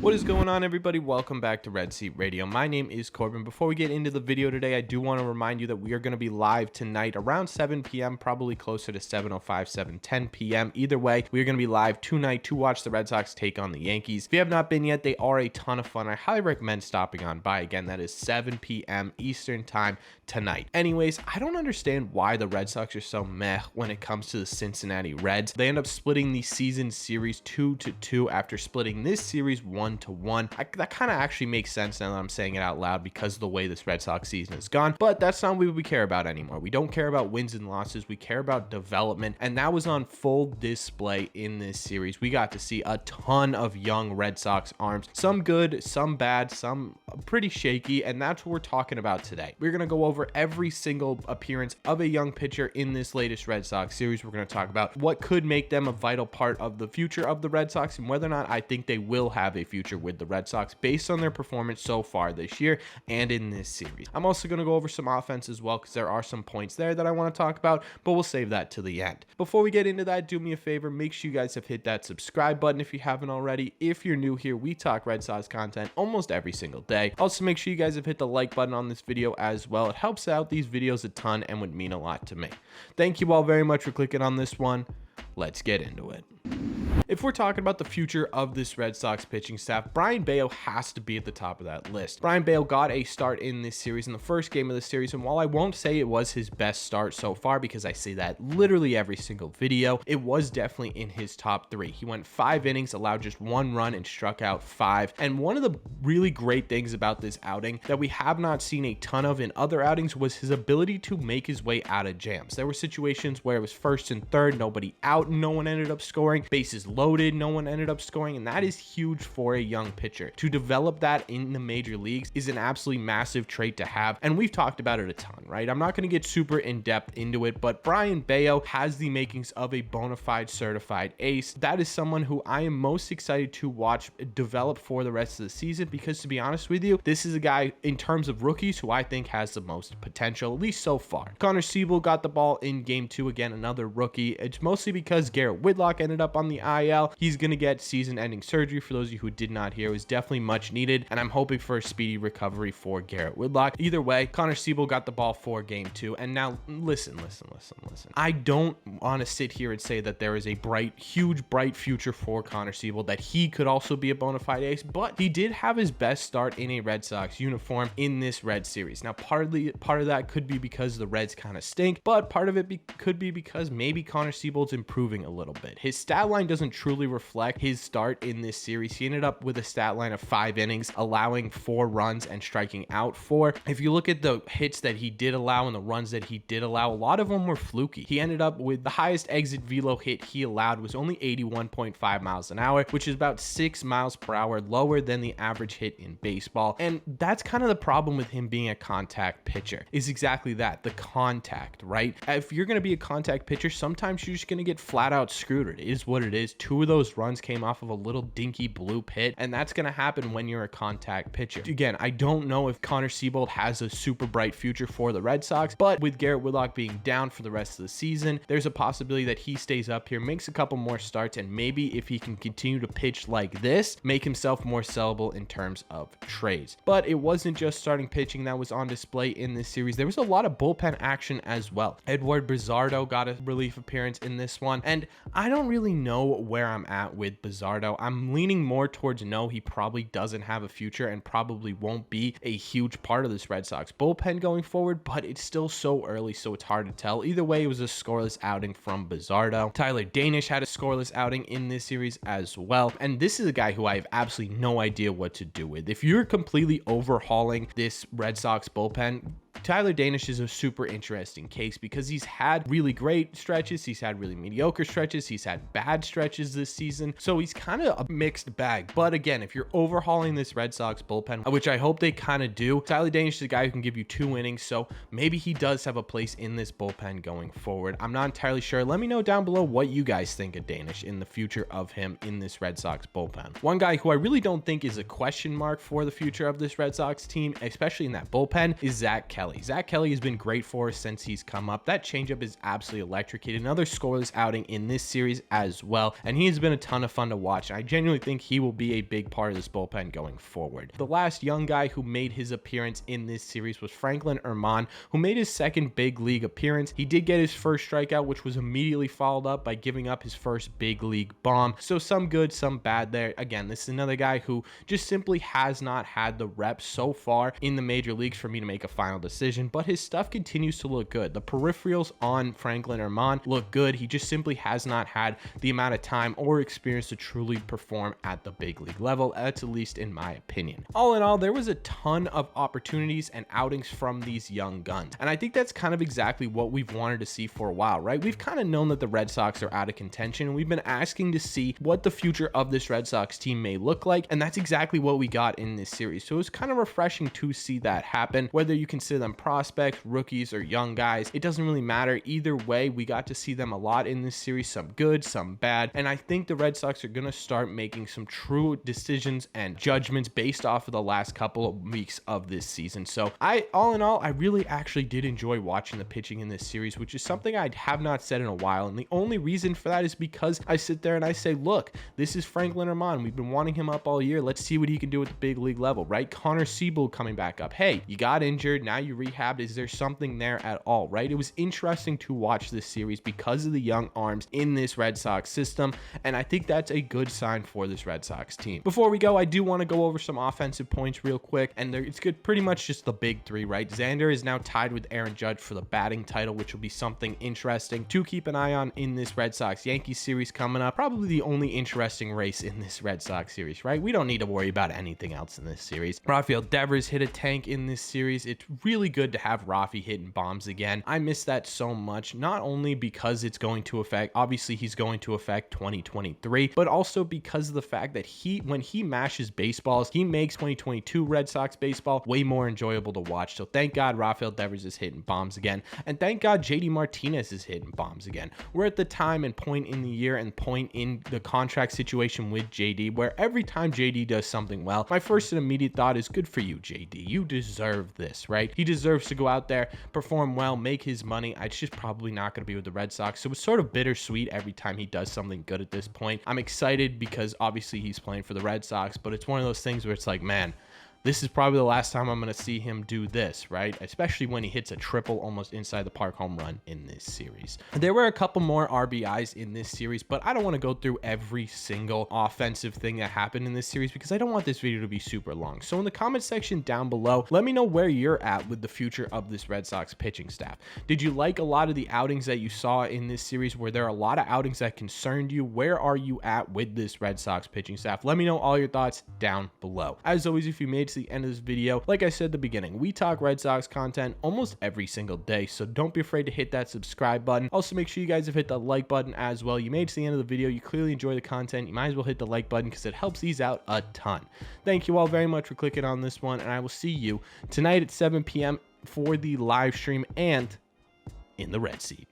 What is going on, everybody? Welcome back to Red Seat Radio. My name is Corbin. Before we get into the video today, I do want to remind you that we are going to be live tonight around 7 p.m., probably closer to 7:05, 7:10 p.m. Either way, we are going to be live tonight to watch the Red Sox take on the Yankees. If you have not been yet, they are a ton of fun. I highly recommend stopping on by. Again, that is 7 p.m. Eastern time tonight. Anyways, I don't understand why the Red Sox are so meh when it comes to the Cincinnati Reds. They end up splitting the season series 2-2 after splitting this series 1-1. That kind of actually makes sense now that I'm saying it out loud because of the way this Red Sox season has gone, but that's not what we care about anymore. We don't care about wins and losses. We care about development, and that was on full display in this series. We got to see a ton of young Red Sox arms, some good, some bad, some pretty shaky, and that's what we're talking about today. We're going to go over every single appearance of a young pitcher in this latest Red Sox series. We're going to talk about what could make them a vital part of the future of the Red Sox and whether or not I think they will have a future with the Red Sox based on their performance so far this year and in this series. I'm also going to go over some offense as well because there are some points there that I want to talk about, but we'll save that to the end. Before we get into that, do me a favor, make sure you guys have hit that subscribe button if you haven't already. If you're new here, we talk Red Sox content almost every single day. Also, make sure you guys have hit the like button on this video as well. It helps out these videos a ton and would mean a lot to me. Thank you all very much for clicking on this one. Let's get into it. If we're talking about the future of this Red Sox pitching staff, Brayan Bello has to be at the top of that list. Brayan Bello got a start in this series, in the first game of the series, and while I won't say it was his best start so far, because I say that literally every single video, it was definitely in his top 3. He went 5 innings, allowed just 1 run, and struck out 5. And one of the really great things about this outing that we have not seen a ton of in other outings was his ability to make his way out of jams. There were situations where it was first and third, nobody out, no one ended up scoring, bases loaded, no one ended up scoring, and that is huge for a young pitcher. To develop that in the major leagues is an absolutely massive trait to have, and we've talked about it a ton, right? I'm not going to get super in-depth into it, but Brayan Bello has the makings of a bona fide certified ace. That is someone who I am most excited to watch develop for the rest of the season because, to be honest with you, this is a guy in terms of rookies who I think has the most potential, at least so far. Connor Siebold got the ball in game 2, again, another rookie. It's mostly because Garrett Whitlock ended up on the IL. He's going to get season-ending surgery. For those of you who did not hear, it was definitely much needed, and I'm hoping for a speedy recovery for Garrett Whitlock. Either way, Connor Siebold got the ball for game 2, and now listen. I don't want to sit here and say that there is a huge bright future for Connor Siebold, that he could also be a bona fide ace, but he did have his best start in a Red Sox uniform in this Red series. Now, part of that could be because the Reds kind of stink, but part of it could be because maybe Connor Siebold's improving a little bit. His stat line doesn't truly reflect his start in this series. He ended up with a stat line of 5 innings, allowing 4 runs and striking out 4. If you look at the hits that he did allow and the runs that he did allow, a lot of them were fluky. He ended up with the highest exit velo hit he allowed was only 81.5 miles an hour, which is about 6 miles per hour lower than the average hit in baseball. And that's kind of the problem with him being a contact pitcher, is exactly that, the contact, right? If you're going to be a contact pitcher, sometimes you're just going to get flat out screwed. It is what it is. 2 of those runs came off of a little dinky bloop hit, and that's going to happen when you're a contact pitcher. Again, I don't know if Connor Siebold has a super bright future for the Red Sox, but with Garrett Whitlock being down for the rest of the season, there's a possibility that he stays up here, makes a couple more starts, and maybe if he can continue to pitch like this, make himself more sellable in terms of trades. But it wasn't just starting pitching that was on display in this series. There was a lot of bullpen action as well. Edward Bizardo got a relief appearance in this one, and I don't really know where I'm at with Bizardo. I'm leaning more towards no, he probably doesn't have a future and probably won't be a huge part of this Red Sox bullpen going forward, but it's still so early, so it's hard to tell. Either way, it was a scoreless outing from Bizardo. Tyler Danish had a scoreless outing in this series as well, and this is a guy who I have absolutely no idea what to do with. If you're completely overhauling this Red Sox bullpen, Tyler Danish is a super interesting case because he's had really great stretches, he's had really mediocre stretches, he's had bad stretches this season, so he's kind of a mixed bag. But again, if you're overhauling this Red Sox bullpen, which I hope they kind of do, Tyler Danish is a guy who can give you 2 innings, so maybe he does have a place in this bullpen going forward. I'm not entirely sure. Let me know down below what you guys think of Danish in the future of him in this Red Sox bullpen. One guy who I really don't think is a question mark for the future of this Red Sox team, especially in that bullpen, is Zach Kelly. Kelly. Zach Kelly has been great for us since he's come up. That changeup is absolutely electric. He had another scoreless outing in this series as well, and he has been a ton of fun to watch. I genuinely think he will be a big part of this bullpen going forward. The last young guy who made his appearance in this series was Franklin Iman, who made his second big league appearance. He did get his first strikeout, which was immediately followed up by giving up his first big league bomb. So some good, some bad there. Again, this is another guy who just simply has not had the reps so far in the major leagues for me to make a final decision, but his stuff continues to look good. The peripherals on Franklin Iman look good. He just simply has not had the amount of time or experience to truly perform at the big league level. That's at least in my opinion. All in all, there was a ton of opportunities and outings from these young guns, and I think that's kind of exactly what we've wanted to see for a while, right? We've kind of known that the Red Sox are out of contention, and we've been asking to see what the future of this Red Sox team may look like, and that's exactly what we got in this series. So it was kind of refreshing to see that happen. Whether you consider them prospects, rookies, or young guys, it doesn't really matter. Either way, we got to see them a lot in this series, some good, some bad, and I think the Red Sox are going to start making some true decisions and judgments based off of the last couple of weeks of this season. So all in all, I really actually did enjoy watching the pitching in this series, which is something I have not said in a while, and the only reason for that is because I sit there and I say, look, this is Franklin Iman. We've been wanting him up all year. Let's see what he can do at the big league level, right? Connor Siebold coming back up. Hey, you got injured, now you rehabbed. Is there something there at all, right? It was interesting to watch this series because of the young arms in this Red Sox system, and I think that's a good sign for this Red Sox team. Before we go, I do want to go over some offensive points real quick, and it's good, pretty much just the big three, right? Xander is now tied with Aaron Judge for the batting title, which will be something interesting to keep an eye on in this Red Sox-Yankees series coming up. Probably the only interesting race in this Red Sox series, right? We don't need to worry about anything else in this series. Rafael Devers hit a tank in this series. It's really good to have Rafi hitting bombs again. I miss that so much, not only because it's going to affect, obviously he's going to affect 2023, but also because of the fact that when he mashes baseballs, he makes 2022 Red Sox baseball way more enjoyable to watch. So thank God Rafael Devers is hitting bombs again, and thank God JD Martinez is hitting bombs again. We're at the time and point in the year and point in the contract situation with JD where every time JD does something well, my first and immediate thought is, good for you, JD. You deserve this, right? He deserves to go out there, perform well, make his money. It's just probably not going to be with the Red Sox. So it's sort of bittersweet every time he does something good at this point. I'm excited because obviously he's playing for the Red Sox, but it's one of those things where it's like, man, this is probably the last time I'm going to see him do this, right? Especially when he hits a triple almost inside the park home run in this series. There were a couple more RBIs in this series, but I don't want to go through every single offensive thing that happened in this series because I don't want this video to be super long. So in the comment section down below, let me know where you're at with the future of this Red Sox pitching staff. Did you like a lot of the outings that you saw in this series? Were there a lot of outings that concerned you? Where are you at with this Red Sox pitching staff? Let me know all your thoughts down below. As always, if you made the end of this video, like I said at the beginning, we talk Red Sox content almost every single day, so don't be afraid to hit that subscribe button. Also, make sure you guys have hit the like button as well. You made it to the end of the video, you clearly enjoy the content, you might as well hit the like button because it helps these out a ton. Thank you all very much for clicking on this one, and I will see you tonight at 7 p.m. for the live stream and in the Red Seat.